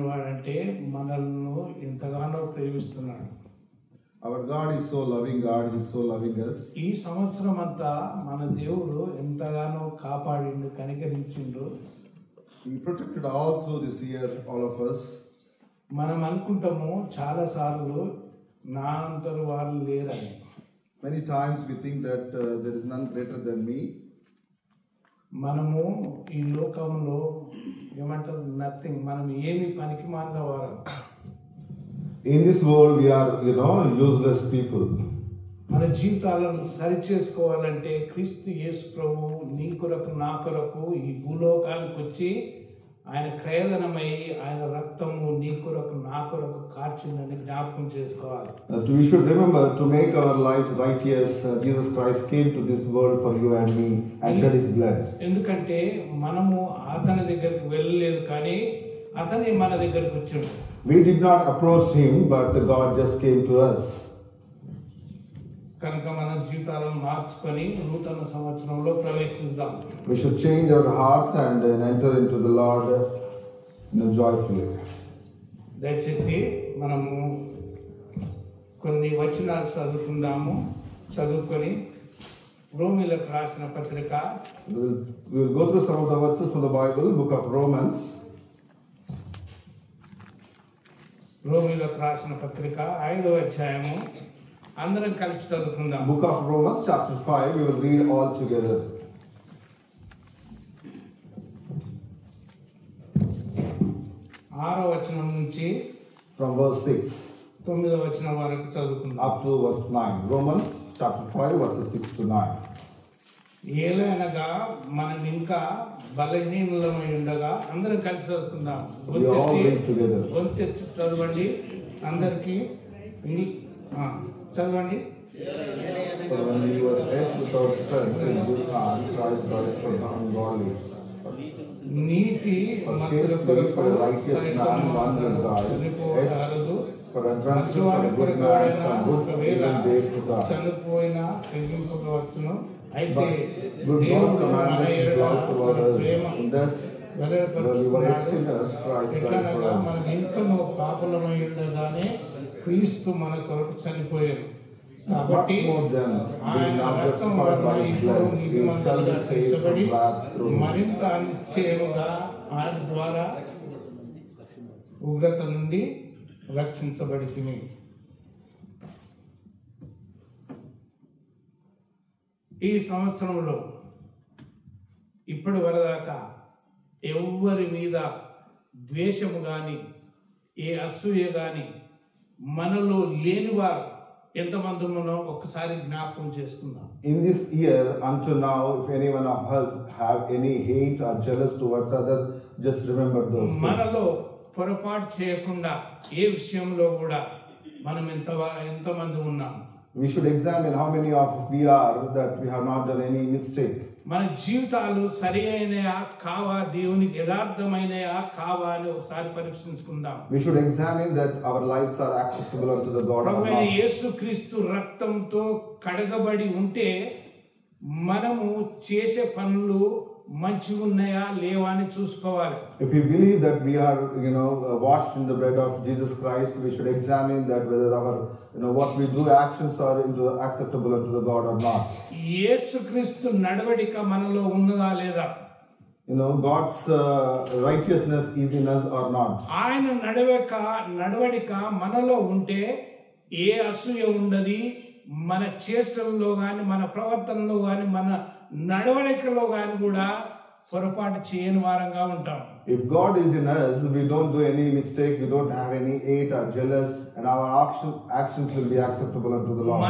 వాడంటే మనల్ని ఎంతగానో ప్రేమిస్తున్నాడు. Our God is so loving God, He is so loving us. ఈ సంవత్సరం అంతా మన దేవుడు ఎంతగానో కాపాడిండు, కనికరించిండు. He protected all through this year, all of us. మనం అనుకుంటాము చాలా సార్లు నా అంతరు వాళ్ళు లేరని. Many times we think that there is none greater than me. మనము ఈ లోకంలో ఏమంటారు నథింగ్, మనం ఏమి పనికి మాలిన వారు. In this world we are, useless people. మన జీవితాలను సరి చేసుకోవాలంటే క్రీస్తు యేసు ప్రభు నీ కొరకు నా కొరకు ఈ భూలోకానికి వచ్చి ఆయన క్రయధనమై ఆయన రక్తము నీ కొరకు నా కొరకు కార్చిందని జ్ఞాపకం చేసుకోవాలి. We should remember to make our lives righteous. Jesus Christ came to this world for you and me and shed His blood. ఎందుకంటే మనము అతని దగ్గరికి వెళ్ళలేదు, కానీ అతనే మన దగ్గరికి వచ్చాడు. We did not approach Him, but God just came to us. కనుక మన జీవితాలను మార్చుకొని నూతన సంవత్సరంలో ప్రవేశిద్దాం. We should change our hearts and enter into the Lord joyfully. దయచేసి మనము కొన్ని వచనాలు చదువుకొని రోమీలకు రాసిన పత్రిక. We will go through some of the verses from the Bible, book of Romans. రోమీలకు రాసిన పత్రిక 5వ అధ్యాయము అందరం కలిసి చదువుకుందాం. Book of Romans chapter 5, we will read all together. 6వ వచనం నుంచి from verse 6 9వ వచనం వరకు చదువుకుందాం. up to verse 9. Romans chapter 5 verses 6 to 9. ఏలనగా మనం ఇంకా బలహీనులమై ఉండగా అందరం కలిసి చదువుకుందాం. గొంతెత్తి చదవండి అందరికి. చదవండి. నీతి చనిపోయినా తగ్గింపవచ్చును. అయితే మనం ఇంకనూ పాపులమై ఉండగానే క్రీస్తు మన కొరకు చనిపోయారు. కాబట్టి ఆయన రక్తం వలన ఇప్పుడు నీతిమంతులుగా తీర్చబడి మరింత నిశ్చయముగా ఆయన ద్వారా ఉగ్రత నుండి రక్షించబడితిమి. ఈ సంవత్సరంలో ఇప్పటి వరదాకా ఎవ్వరి మీద ద్వేషము కానీ ఏ అసూయ కానీ మనలో లేనివారు ఎంతమంది ఉన్నారో ఒక్కసారి జ్ఞాపకం చేసుకుందాం. In this year until now, if any one of us have any hate or jealous towards other, just remember those things. మనలో పొరపాటు చేయకుండా ఏ విషయంలో కూడా మనం ఎంతమంది ఉన్నాం. We should examine how many of we are that we have not done any mistake. మన జీవితాలు సరి అయినయా కావా, దేవునికి యథార్థమైనయా కావా అని ఒకసారి పరీక్షించుకుందాం. We should examine that our lives are acceptable unto the God. ప్రభువైన యేసుక్రీస్తు రక్తంతో కడగబడి ఉంటే మనము చేసే పనులు మంచిగా ఉన్నాయా లేవా అని చూసుకోవాలి. If we believe that we are washed in the blood of Jesus Christ, we should examine that whether our what we do actions are acceptable unto the God or not. యేసుక్రీస్తు నడవడిక మనలో ఉన్నదా లేదా? God's righteousness is in us or not. ఆయన నడవడిక మనలో ఉంటే ఏ అసూయ ఉండదు. మన చేష్టల్లో గాని మన ప్రవర్తనలో గాని మన నడవడికలో గాని కూడా పొరపాటు చేయని వారంగా ఉంటాం. If God is in us, we don't do any mistake, we don't have any hate or jealous, and our actions will be acceptable unto the Lord.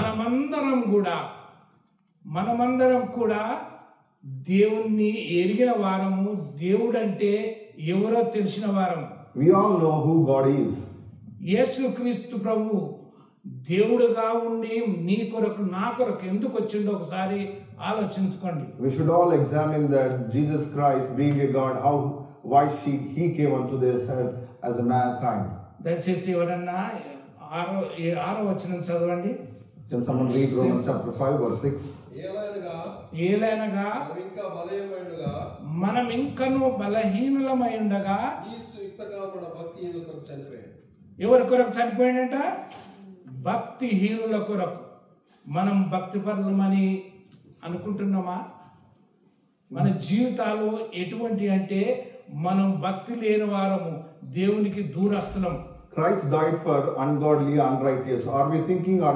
మనమందరం కూడా దేవుణ్ణి ఎరిగిన వారము, దేవుడంటే ఎవరో తెలిసిన వారము. We all know who God is. యేసుక్రీస్తు ప్రభు దేవుడుగా ఉండి నీ కొరకు నా కొరకు ఎందుకు వచ్చిండో ఒకసారి ఆలోచించుకోండి. We should all examine that Jesus Christ being a God, why he came unto this earth as a mankind. దయచేసి ఎవరన్నా 6వ వచనం చదవండి. Can someone read Romans chapter 5 verse 6? ఏలైనగా మనం ఇంకనూ బలహీనులమై ఉండగా భక్తిహీనుల కొరకు చనిపోయాడు. ఎవరి కొరకు చనిపోయాడంట? భక్తిహీనుల కొరకు. మనం భక్తిపరులమని అనుకుంటున్నామా? మన జీవితాలు ఎటువంటి అంటే మనం భక్తి లేని వారము, దేవునికి దూరస్తులం. Christ died for ungodly, unrighteous. Are we thinking, or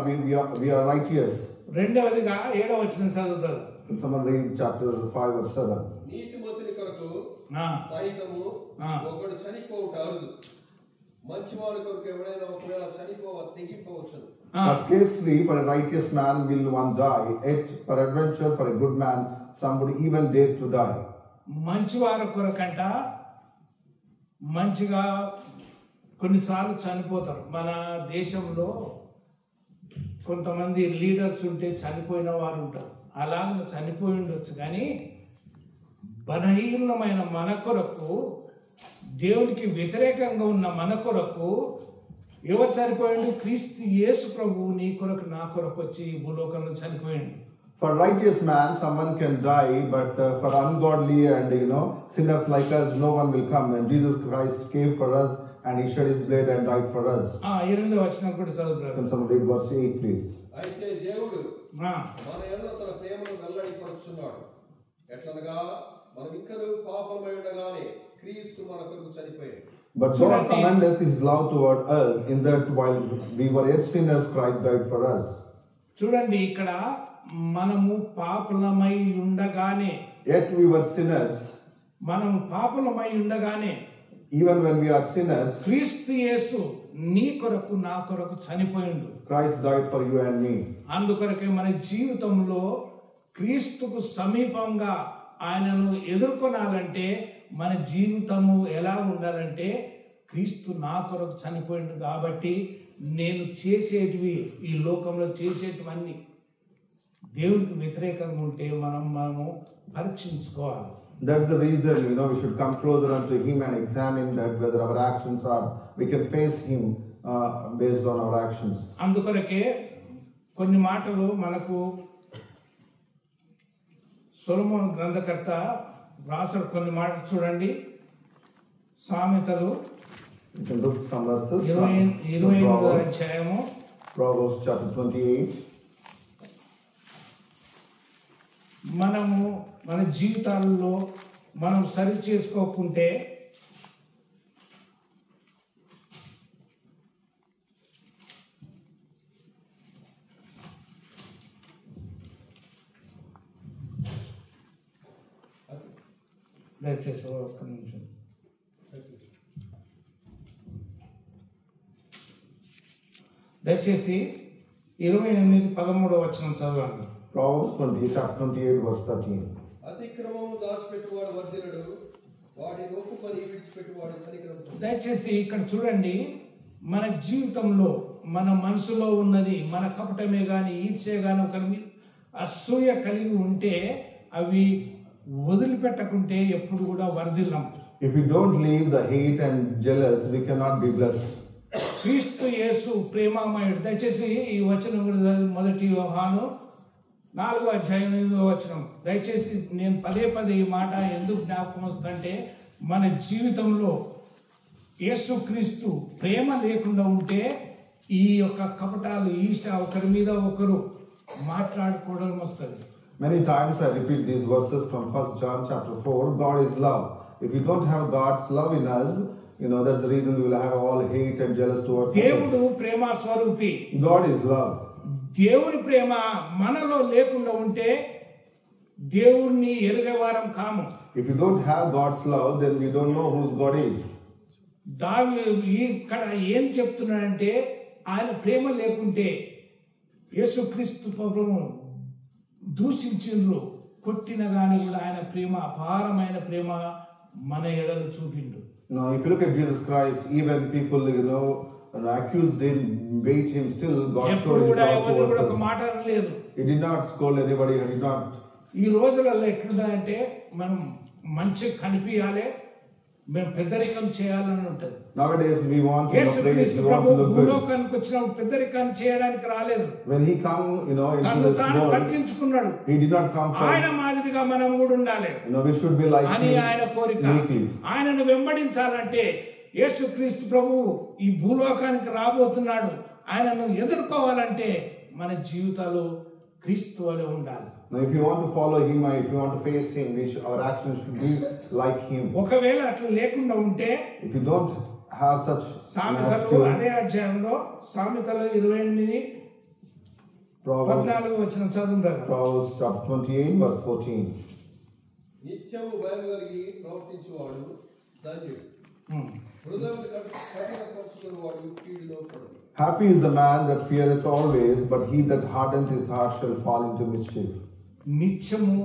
we are righteous? రెండవదిగా 7వ వచనం చదువుతారు. Can someone read chapter 5 or 7? నీతిమంతుని కొరకు ఆ, సహితము ఆ. ఒకడు చనిపోవుట అరుదు. మంచివాడి కొరకు ఎవడైనా ఒకవేళ తెగింపవచ్చును. ఆ. Scarcely for a righteous man will one die, yet peradventure for a good man some would even dare to die. మంచివారి కొరకంట మంచిగా కొన్నిసార్లు చనిపోతారు. మన దేశంలో కొంతమంది లీడర్స్ ఉంటే చనిపోయిన వారు ఉంటారు. అలాగే చనిపోయి ఉండొచ్చు, కానీ బలహీనమైన మన కొరకు, దేవునికి వ్యతిరేకంగా ఉన్న మన కొరకు ఎవరు చనిపోయిండు? క్రీస్తు యేసు ప్రభువు నీ కొరకు నా కొరకు వచ్చి ఈ భూలోకంలో చనిపోయిండు. For righteous man someone can die, but for ungodly and sinners like us no one will come. And Jesus Christ came for us and he shed his blood and died for us. 8వ వచనం కూడా చదువుతారు. Can someone read verse 8 please? అయితే దేవుడు మన యందు తన ప్రేమను వెల్లడిపరుచున్నాడు. ఎట్లనగా మనం ఇంకను పాపమై ఉండగానే క్రీస్తు మన కొరకు చనిపోయాడు. But God commendeth his love toward us in that while we were yet sinners Christ died for us. చూడండి, ఇక్కడ మనము పాపులమై ఉండగానే, Yet we were sinners. మనం పాపులమై ఉండగానే Even when we are sinners, క్రీస్తు యేసు నీ కొరకు నా కొరకు చనిపోయిండు. Christ died for you and me. అందుకొరకే మన జీవితంలో క్రీస్తుకు సమీపంగా ఆయనను ఎదుర్కొనాలంటే మన జీవితము ఎలా ఉండాలంటే, క్రీస్తు నా కొరకు చనిపోయిండు కాబట్టి నేను చేసేటివి, ఈ లోకంలో చేసేటివన్నీ దేవునికి వ్యతిరేకంగా ఉంటే మనము పరీక్షించుకోవాలి. That's the reason we should come closer unto him and examine that whether our actions are, we can face him based on our actions. అందుకొరకే కొన్ని మాటలు మనకు సొలొమోను గ్రంథకర్త రాసిన కొన్ని మాటలు చూడండి. సామెతలు You can look some verses. 28వ అధ్యాయము, Proverbs chapter 28. మనము మన జీవితాల్లో మనం సరి చేసుకోకుంటే దయచేసి ఒక్క నిమిషం. దయచేసి 28:13 వచనం చదవండి. Proverbs 20, chapter 28, verse 13. అతిక్రమము దాచిపెట్టువాడు వర్ధిల్లడు, వాటిని ఒప్పుకొని విడిచిపెట్టువాడు కనికరం. దయచేసి ఇక్కడ చూడండి, మన జీవితంలో మన మనసులో ఉన్నది, మన కపటమే కానీ ఈర్ష్య కానీ ఒకరి మీద అసూయ కలిగి ఉంటే అవి వదిలిపెట్టకుంటే ఎప్పుడు కూడా వర్ధిల్లం. If we don't leave the hate and jealous, we cannot be blessed. క్రీస్తు యేసు ప్రేమామయుడు. దయచేసి ఈ వచనం కూడా 1 యోహాను 4వ అధ్యాయం 8వ వచనం. దయచేసి నేను పదే ఈ మాట ఎందుకు జ్ఞాపకం వస్తుందంటే, మన జీవితంలో యేసుక్రీస్తు ప్రేమ లేకుండా ఉంటే ఈ యొక్క కపటాలు, ఈష్ట, ఒకరి మీద ఒకరు మాట్లాడుకోవడం వస్తుంది. Many times I repeat these verses from 1 John chapter 4. God is love. If we don't have God's love in us, that's the reason we will have all hate and jealous towards దేవుడు others. ప్రేమ స్వరూపి. God is love. దేవుని ప్రేమ మనలో లేకుండా ఉంటే దేవుణ్ణి ఎరుగేవారం కాము. If you don't have God's love, then we don't know whose God is. ఇక్కడ ఏం చెప్తున్నాడంటే, ఆయన ప్రేమ లేకుంటే యేసుక్రీస్తు ప్రభువును దూషించిండ్రు, కొట్టిన గాని కూడా ఆయన ప్రేమ, అపారమైన ప్రేమ మన ఎడలు చూపిండు. Now, if you look at Jesus Christ, even people accused him, bait him, still God showed his love towards ఒక us. మాట అనలేదు. He did not scold anybody. He did not. ఈ రోజులలో ఎట్లుందంటే, మనం మంచిగా కనిపించాలి, మేము పెద్దరికం చేయాలని ఉంటుంది. Nowadays we want to praise, యేసుక్రీస్తు we want to ప్రభువు look good. భూలోకానికి వచ్చినప్పుడు పెద్దరికాన్ని చేయడానికి రాలేదు. When he come, into తను this తాను world, తగ్గించుకున్నాడు. he did not come ఆయన for. మాదిరిగా మనం కూడా ఉండాలి We should be like అని him ఆయన కోరిక. meekly. ఆయనను వెంబడించాలంటే యేసుక్రీస్తు ప్రభువు ఈ భూలోకానికి రాబోతున్నాడు. ఆయనను ఎదుర్కోవాలంటే మన జీవితాలు క్రీస్తు వలె ఉండాలి. Now, if you want to follow him, or if you want to face him, our actions should be like him. ఒకవేళ అట్లా లేకుండా ఉంటే, if you don't have such సామెతలు అదే అధ్యాయంలో సామెతలు 28:14 వచనం చదువుతారు. Proverbs chapter 28 verse 14. నిత్యము భయం కలిగి ప్రవర్తించువాడు ధన్యుడు. హృదయమును కఠినపరచుకున్నవాడు కీడులో పడును. Happy is the man that feareth always, but he that hardeneth his heart shall fall into mischief. నిత్యము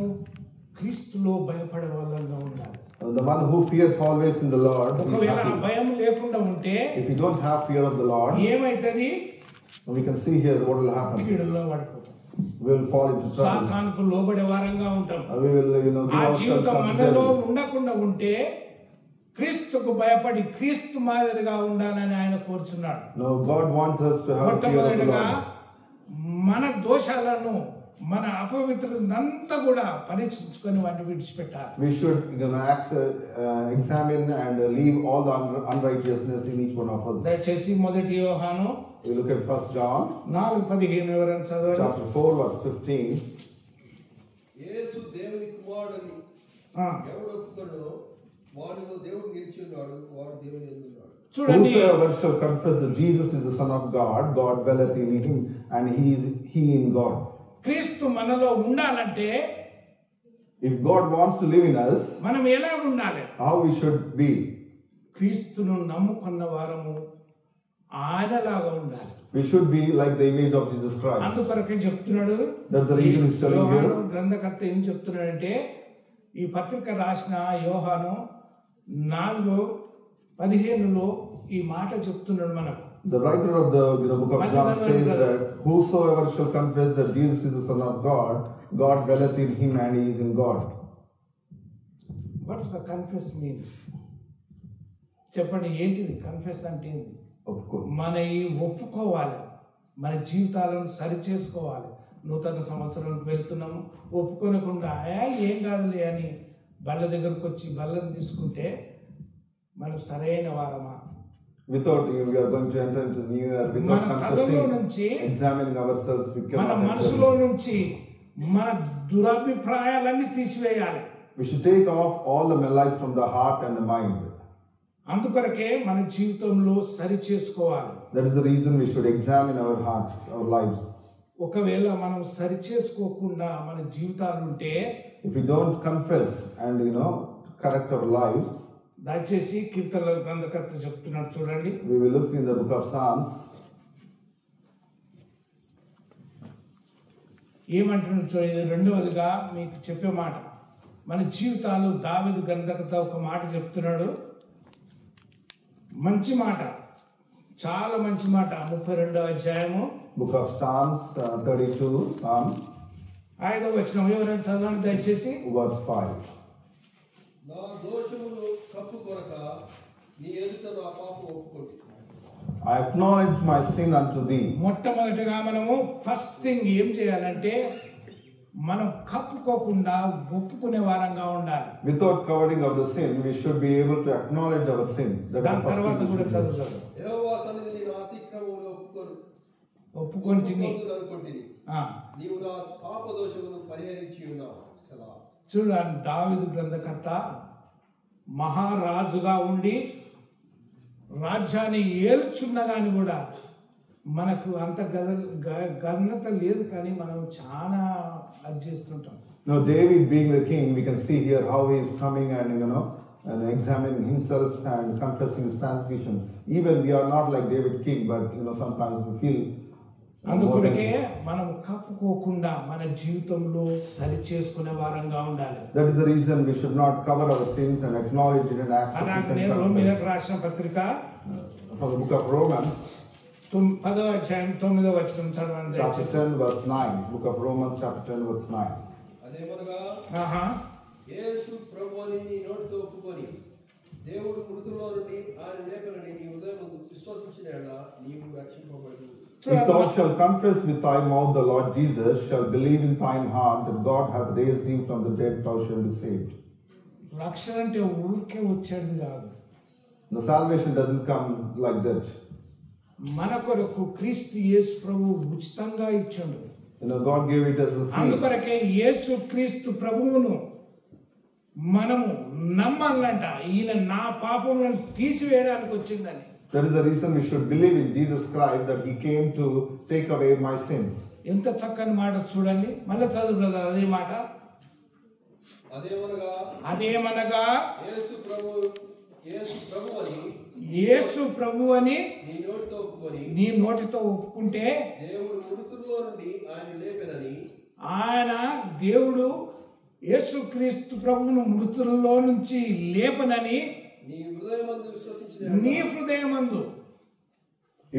క్రీస్తులో భయపడే వాళ్ళంగా ఉండాలి. The one who fears always in the Lord is ఒకవేళ happy. భయం లేకుండా ఉంటే, if you don't have fear of the Lord, ఏమైతది? we can see here what will happen. కీడులో పడిపోతాం. We will fall into trouble. సాతానుకు లోబడే వారంగా ఉంటాం. We will, give ఆ జీవితం ourselves మనలో up to ఉండకుండా ఉంటే, క్రీస్తుకు భయపడి క్రీస్తు మాదిరిగా ఉండాలని ఆయన కోరుచున్నాడు. No, God wants us to have fear of the మొట్టమొదటిగా Lord. మన దోషాలను, మన అపవిత్రనంతా కూడా పరీక్షించుకొని వాటిని విడిచిపెట్టాలి. We should examine and leave all the unrighteousness in each one of us. దయచేసి మొదటి యోహాను We look at 1 John 4:15 ఎవరైనా చదవండి. chapter 4 verse 15. యేసు దేవుని కుమారుడని ఎవడు ఒప్పుకొనునో వానిలో దేవుడు నిలిచి ఉన్నాడు, వాడు దేవుని యందు ఉన్నాడు. చూడండి, whosoever shall confess that Jesus is the Son of God, God dwelleth in him, and he in God. క్రీస్తు మనలో ఉండాలంటే, if God wants to live in us, మనం ఎలా ఉండాలి? how we should be? క్రీస్తును నమ్ముకున్న వారము ఆయనలాగా ఉండాలి. We should be like the image of Jesus Christ. అందుకొరకే చెప్తున్నాడు. That's the reason he's telling you. యోహాను గ్రంథకర్త ఏం చెప్తున్నాడంటే, ఈ పత్రిక రాసిన యోహాను 4:15 ఈ మాట చెప్తున్నాడు మనకు. The writer of the book of John says that whosoever shall confess that Jesus is the Son of God, God dwelleth in him and he is in God. What does the confess means? చెప్పండి, ఏంటిది confess అంటే? మన ఈ ఒప్పుకోవాలి, మన జీవితాలను సరి చేసుకోవాలి. నూతన సంవత్సరానికి వెళ్తున్నాము, ఒప్పుకోనకుండా ఏం కాదులే అని బల్ల దగ్గరకు వచ్చి బల్లను తీసుకుంటే మనం సరైన వారమా? Without we are going to enter into new year without confessing, examining ourselves, we cannot. మన మనసులో నుంచి మన దురభిప్రాయాలన్నీ తీసివేయాలి. We should take off all the malice from the heart and the mind. అందుకొరకే మన జీవితంలో సరి చేసుకోవాలి. That is the reason we should examine our hearts, our lives. ఒకవేళ మనం సరి చేసుకోకుండా మన జీవితాలు ఉంటే, if we don't confess and correct our lives, దయచేసి కీర్తనల గ్రంథకర్త చెప్తున్నాడు చూడండి. we will look in the book of Psalms. ఏమంటున్నాడు చూడండి. రెండవదిగా మీకు చెప్పే మాట, మన జీవితాలు దావీదు గ్రంథకర్త ఒక మాట చెప్తున్నాడు. మంచి మాట, చాలా మంచి మాట. 32వ అధ్యాయము book of Psalms 32 Psalm 5వ వచనం ఎవరైనా చదవండి దయచేసి. verse 5. నా దోషమును కప్పుకొనక నీ ఎదుట నా పాపం ఒప్పుకొంటి. I acknowledge my sin unto thee. మొట్టమొదటిగా మనము ఫస్ట్ థింగ్ ఏం చేయాలంటే, మనం కప్పుకోకుండా ఒప్పుకునే వారంగా ఉండాలి. Without covering of the sin, we should be able to acknowledge our sin. దాని తర్వాత కూడా చదువుతాడు. యెహోవా సన్నిధిని నా అతిక్రమములు ఒప్పుకొంటిని, నీవు నా పాప దోషమును పరిహరించి ఉన్నావు. చూడండి, దావీదు గ్రంథకర్త మహారాజుగా ఉండి రాజ్యాన్ని ఏల్చున్నగాని కూడా మనకు అంత ఘనత లేదు, కానీ మనం చాలా అది చేస్తుంటాం. Now David being the king, we can see here how he is coming and and examining himself and confessing his transgression. Even we are not like David king, but sometimes we feel. అందుకొరకే మనం కప్పుకోకుండా మన జీవితంలో సరి చేసుకునే వారంగా ఉండాలి. That is the reason we should not cover our sins and acknowledge it and accept it. రోమీయులకు రాసిన పత్రిక from the book of Romans 10వ అధ్యాయం 9వ వచనం చదవండి. chapter 10 verse 9. Book of Romans chapter 10 verse 9. అదేమనగా యేసు ప్రభువుని నీ నోటితో ఒప్పుకొని దేవుడు మృతుల్లో నుండి ఆయన లేపనని నీ హృదయమందు విశ్వసించిన యెడల నీవు రక్షింపబడుదువు. If thou shalt confess with thy mouth the Lord Jesus, shall believe in thine heart that God hath raised him from the dead, thou shalt be saved. రక్షణ అంటే ఊరికే వచ్చేది కాదు. The salvation doesn't come like that. మన కొరకు క్రీస్తు యేసు ప్రభువు ఉచితంగా ఇచ్చాడు. God gave it as a free. అందుకొరకే యేసు క్రీస్తు ప్రభువును మనము నమ్మాలంట. ఈయన నా పాపములను తీసివేయడానికి వచ్చిందని. That is the reason we should believe in Jesus Christ, that he came to take away my sins. ఎంత చక్కని మాట చూడండి. మళ్ళీ చదువు బ్రదర్ అదే మాట. అదేమనగా యేసు ప్రభు అని నీ నోటితో ఒప్పుకుంటే ఆయన దేవుడు యేసు క్రీస్తు ప్రభువును మృతుల్లో నుంచి లేపనని నీ హృదయమందు.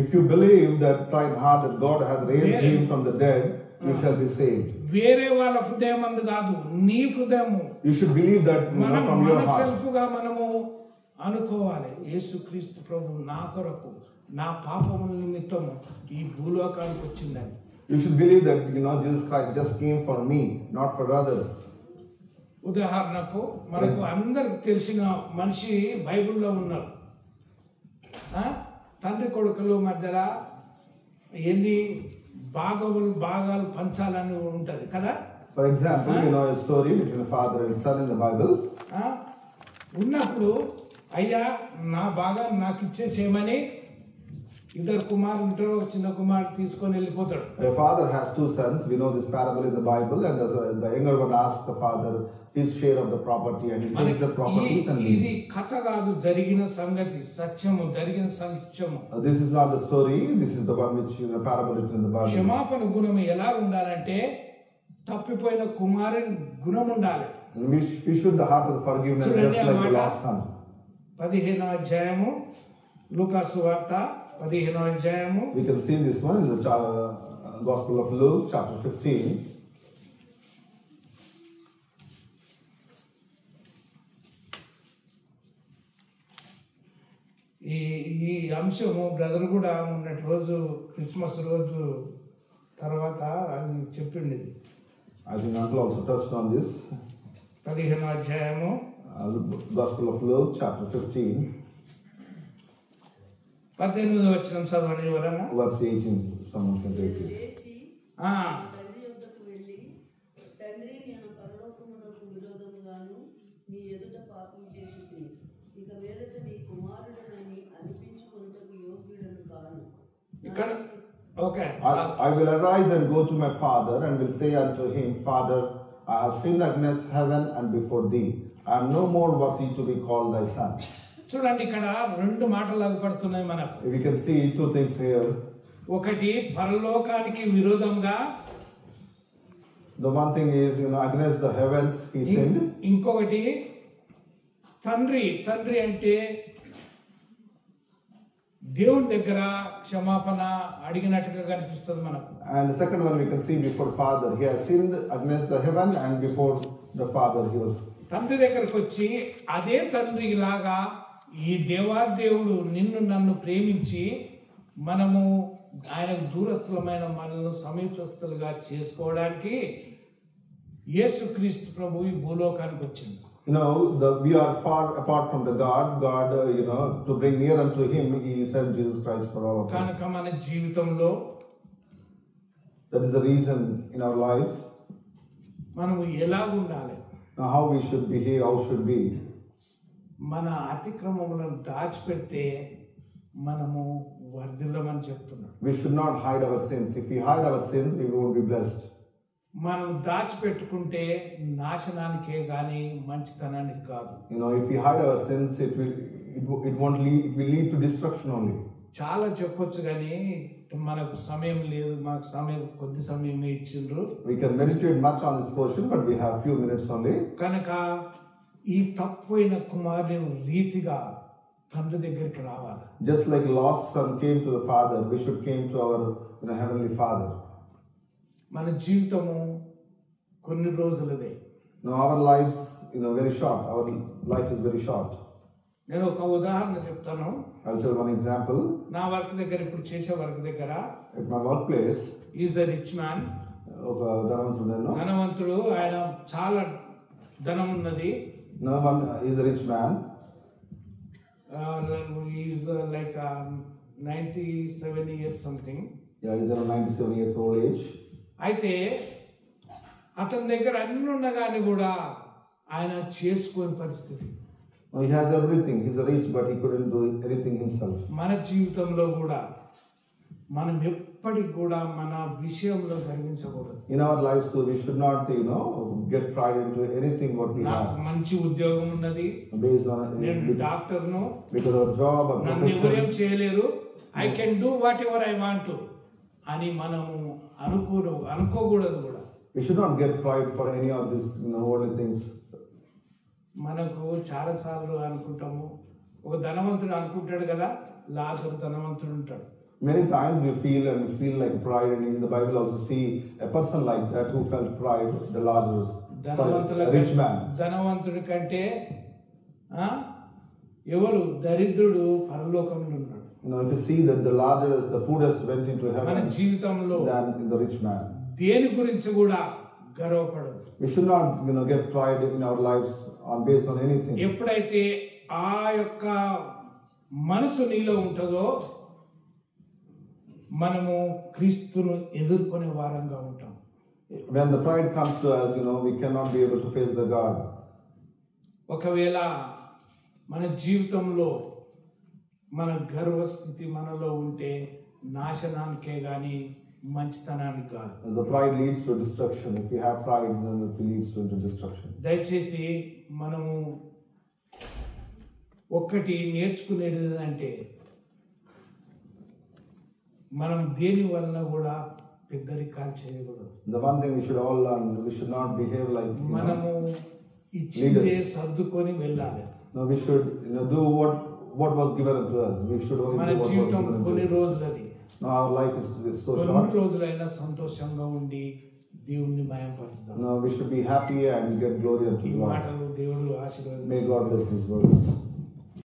If you believe that thine heart that God has raised him from the dead, you shall be saved. వేరే వాళ్ళ హృదయమందు కాదు, నీ హృదయము. You should believe that from your heart. సెల్ఫ్గా మనము అనుకోవాలి. యేసుక్రీస్తు ప్రభు నా కొరకు నా పాపముల నిమిత్తము ఈ భూలోకానికి వచ్చిందని. You should believe that Jesus Christ just came for me, not for others. ఉదాహరణకు మనకు అందరికి తెలిసిన మనిషి బైబిల్లో ఉన్నారు. తండ్రి కొడుకుల మధ్యలో ఏంది భాగాలు పంచాలని ఉంటది కదా. For example, a story between a father and son in the Bible. ఉన్నప్పుడు అయ్యా నా భాగం నాకు ఇచ్చేసేమని ఇద్దరు కుమారులు ఉంటారు, ఒక చిన్న కుమారుడు తీసుకొని వెళ్ళిపోతాడు. A father has two sons. We know this parable in the Bible, and the younger one asks the father his share of the property, and he takes the properties and leaves. ఇది కథ కాదు, జరిగిన సంగతి, సత్యము, జరిగిన సత్యము. This is not the story. This is the one which the parable is in the Bible. క్షమాపణ గుణం ఎలా ఉండాలంటే తప్పిపోయిన కుమారుని గుణం ఉండాలి. We should the heart of forgiveness just like the lost son. 15వ అధ్యాయము లూకాసు వార్త 15వ అధ్యాయము. We can see this one in the Gospel of Luke, chapter 15. ఈ అంశము బ్రదర్ కూడా ఉన్నటి రోజు క్రిస్మస్ రోజు తర్వాత అది చెప్పింది. I think uncle also touched on this. 15వ అధ్యాయము Gospel of Luke, chapter 15. 18వ వచనం చదవండి ఎవరన్నా. Verse 18. Someone can read this. తండ్రి నేను పరలోకమునకు విరోధముగాను నీ ఎదుట పాపం చేసితిని. ఇక మీదట నీ కుమారుడనని అనిపించుకొనుటకు యోగ్యుడను కాను. ఇక్కడ okay. I will arise and go to my father and will say unto him, Father, I have sinned against heaven and before thee. I am no more worthy to be called thy son. చూడండి ఇక్కడ రెండు మాటలు అగుపడుతున్నాయి మనకు. We can see two things here. ఒకటి పరలోకానికి విరోధంగా. The one thing is, against the heavens he sinned. ఇంకొకటి తండ్రి అంటే దేవుని దగ్గర క్షమాపణ అడిగినట్టుగా కనిపిస్తుంది మనకు. And the second one we can see before Father. He has sinned against the heaven and before the Father he was. తండ్రి దగ్గరకు వచ్చి అదే తండ్రి లాగా ఈ దేవాదేవుడు నిన్ను నన్ను ప్రేమించి మనము ఆయనకు దూరస్థులమైన మనల్ని సమీపస్థులుగా చేసుకోవడానికి యేసుక్రీస్తు ప్రభు ఈ భూలోకానికి వచ్చింది. We are far apart from the God, to bring near unto him, he sent Jesus Christ for all of us. కనుక మన జీవితంలో that is the reason in our lives. మనము ఎలా ఉండాలి? Now how we should behave, how should we? మన అతిక్రమములను దాచిపెడితే మనము వర్ధిల్లమని చెప్తున్నాడు. We should not hide our sins. If we hide our sins, we won't be blessed. మనం దాచిపెట్టుకుంటే నాశనానికే గాని మంచితనానికి కాదు. If we hide our sins, it will lead to destruction only. చాలా చెప్పొచ్చు కానీ మనకు సమయం లేదు. మాకు కొద్ది సమయమే ఇచ్చిండ్రు. We can meditate much on this portion, but we have few minutes only. కనుక ఈ తప్పిపోయిన కుమారుని రీతిగా తండ్రి దగ్గరికి రావాలి. Just like lost son came to the Father, we should came to our heavenly Father. మన జీవితము కొన్ని రోజులదే. Now our lives, very short. Our life is very short. నేను ఒక ఉదాహరణ చెప్తాను. I'll tell one example. నా వర్క్ దగ్గర ఇప్పుడు చేసే వర్క్ దగ్గర at my workplace is the rich man. ఒక ధనవంతుడు, ఆయన చాలా ధనం ఉన్నది. No one is a rich man. He's like 97 years something. Yeah, he's around 97 years old age. అయితే అతని దగ్గర అన్ని ఉండగాని కూడా ఆయన చేసుకోని పరిస్థితి. He has everything. He's rich, but he couldn't do anything himself. మన జీవితంలో కూడా మనం ఎప్పటికి కూడా మన విషయంలో గర్వించకూడదు. In our lives, so we should not, get pride into anything what we నాకు have. మంచి ఉద్యోగం ఉన్నది, Based on నేను డాక్టర్ను, because of job or నన్ను ఎవరేం profession. చేయలేరు, I can do what ever I want అని మనము అనుకోకూడదు కూడా. We should not get pride for any of these worldly things. మనకు చాలాసార్లు అనుకుంటాము, ఒక ధనవంతుడు అనుకుంటాడు కదా, లాజరు ధనవంతుడు ఉంటాడు. Many times we feel like pride, and in the Bible also see a person like that who felt pride, the Lazarus, a rich man. ధనవంతుడి కంటే ఎవరు దరిద్రుడు పరలోకంలో ఉన్నాడు. If you see that the Lazarus, the poorest, went into మన heaven జీవితంలో than in the rich man. దేని గురించి కూడా గర్వపడదు. We should not, get pride in our lives based on anything. ఎప్పుడైతే ఆ యొక్క మనసు నీలో ఉంటుందో మనము క్రీస్తును ఎదుర్కొనే వారంగా ఉంటాం. When the pride comes to us, we cannot be able to face the God. ఒకవేళ మన జీవితంలో మన గర్వస్థితి మనలో ఉంటే నాశనానికే గాని మంచితనానికి కాదు. The pride leads to destruction. If we have pride, then it leads to destruction. దయచేసి మనము ఒక్కటి నేర్చుకునేది ఏంటంటే, మనం దేని వలన కూడా పెద్దరికాలు చేయకూడదు. The one thing we should all learn, we should not behave like మనము ఇచ్చిందే సర్దుకొని వెళ్ళాలి. No, we should do what was given to us. We should only మన do what was జీవితం given కొన్ని to us. రోజులది. No, our life is so కొన్ని short. రోజులైనా సంతోషంగా ఉండి దేవుణ్ణి మహిమపరుస్తాం. No, we should be happy and get glory unto ఈ God. మాటలు దేవుడు ఆశీర్వదించు. May God bless these words.